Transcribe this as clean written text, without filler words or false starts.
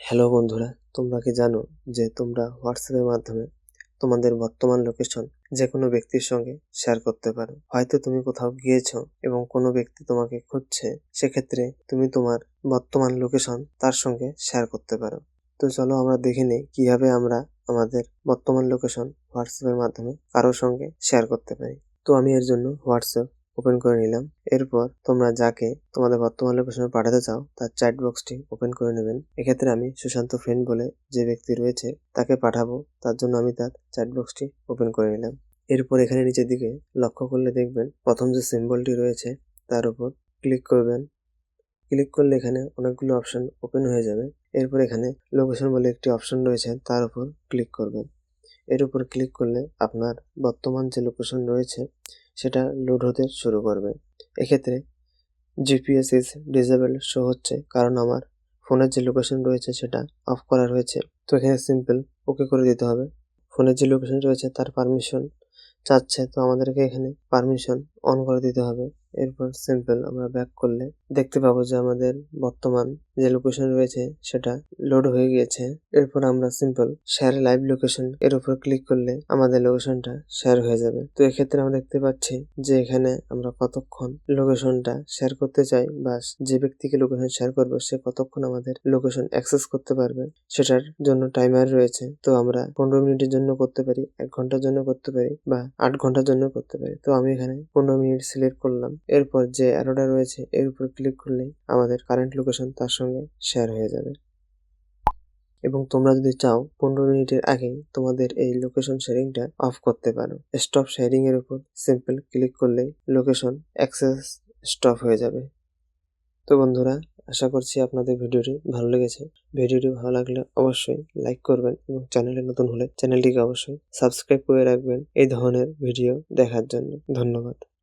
Hello বন্ধুরা, তোমরা কি জানো যে তোমরা হোয়াটসঅ্যাপের মাধ্যমে তোমাদের বর্তমান লোকেশন যে কোনো ব্যক্তির সঙ্গে শেয়ার করতে পারো। হয়তো তুমি কোথাও গিয়েছো এবং কোনো ব্যক্তি তোমাকে খুঁজছে, সেক্ষেত্রে তুমি তোমার বর্তমান লোকেশন তার সঙ্গে শেয়ার করতে পারো। তো চলো আমরা দেখে নিই কিভাবে আমরা আমাদের বর্তমান লোকেশন হোয়াটসঅ্যাপের মাধ্যমে কারোর সঙ্গে শেয়ার করতে পারি। তো আমি এর জন্য হোয়াটসঅ্যাপ ওপেন করে নিলাম। এরপর তোমরা যাকে তোমাদের বর্তমান লোকেশনে পাঠাতে চাও তার চ্যাট বক্সটি ওপেন করে নেবেন। এক্ষেত্রে আমি সুশান্ত ফ্রেন্ড বলে যে ব্যক্তি রয়েছে তাকে পাঠাবো, তার জন্য আমি তার চ্যাট বক্সটি ওপেন করে নিলাম। এরপর এখানে নিচের দিকে লক্ষ্য করলে দেখবেন প্রথম যে সিম্বলটি রয়েছে তার উপর ক্লিক করবেন। ক্লিক করলে এখানে অনেকগুলো অপশন ওপেন হয়ে যাবে। এরপর এখানে লোকেশন বলে একটি অপশন রয়েছে, তার উপর ক্লিক করবেন। এর উপর ক্লিক করলে আপনার বর্তমান যে লোকেশন রয়েছে সেটা লোড হতে শুরু করবে। এক্ষেত্রে জিপিএস ইজ ডিসেবল শো হচ্ছে, কারণ আমার ফোনের যে লোকেশন রয়েছে সেটা অফ করা রয়েছে। তো এখানে সিম্পল ওকে করে দিতে হবে। ফোনের যে লোকেশন রয়েছে তার পারমিশন চাচ্ছে, তো আমাদেরকে এখানে পারমিশন অন করে দিতে হবে। এরপর সিম্পল আমরা ব্যাক করলে দেখতে পাবো যে আমাদের বর্তমান যে লোকেশন রয়েছে সেটা লোড হয়ে গিয়েছে। এরপর আমরা সিম্পল শেয়ার লাইভ লোকেশন এর উপর ক্লিক করলে আমাদের লোকেশনটা শেয়ার হয়ে যাবে। তো এক্ষেত্রে আমরা দেখতে পাচ্ছি যে এখানে আমরা কতক্ষণ লোকেশনটা শেয়ার করতে চাই বা যে ব্যক্তিকে লোকেশন শেয়ার করবো সে কতক্ষণ আমাদের লোকেশন অ্যাক্সেস করতে পারবে সেটার জন্য টাইমার রয়েছে। তো আমরা 15 মিনিটের জন্য করতে পারি, 1 ঘন্টার জন্য করতে পারি বা 8 ঘন্টার জন্য করতে পারি। তো আমি এখানে 15 মিনিট সিলেক্ট করলাম। এরপর যে অ্যারোটা রয়েছে এর উপর ক্লিক করলেই আমাদের কারেন্ট লোকেশন তার সঙ্গে শেয়ার হয়ে যাবে। এবং তোমরা যদি চাও 15 মিনিটের আগেই তোমাদের এই লোকেশন শেয়ারিংটা অফ করতে পারো। স্টপ শেয়ারিং এর উপর সিম্পল ক্লিক করলেই লোকেশন অ্যাক্সেস স্টপ হয়ে যাবে। তো বন্ধুরা, আশা করছি আপনাদের ভিডিওটি ভালো লেগেছে। ভিডিওটি ভালো লাগলে অবশ্যই লাইক করবেন এবং চ্যানেলে নতুন হলে চ্যানেলটিকে অবশ্যই সাবস্ক্রাইব করে রাখবেন এই ধরনের ভিডিও দেখার জন্য। ধন্যবাদ।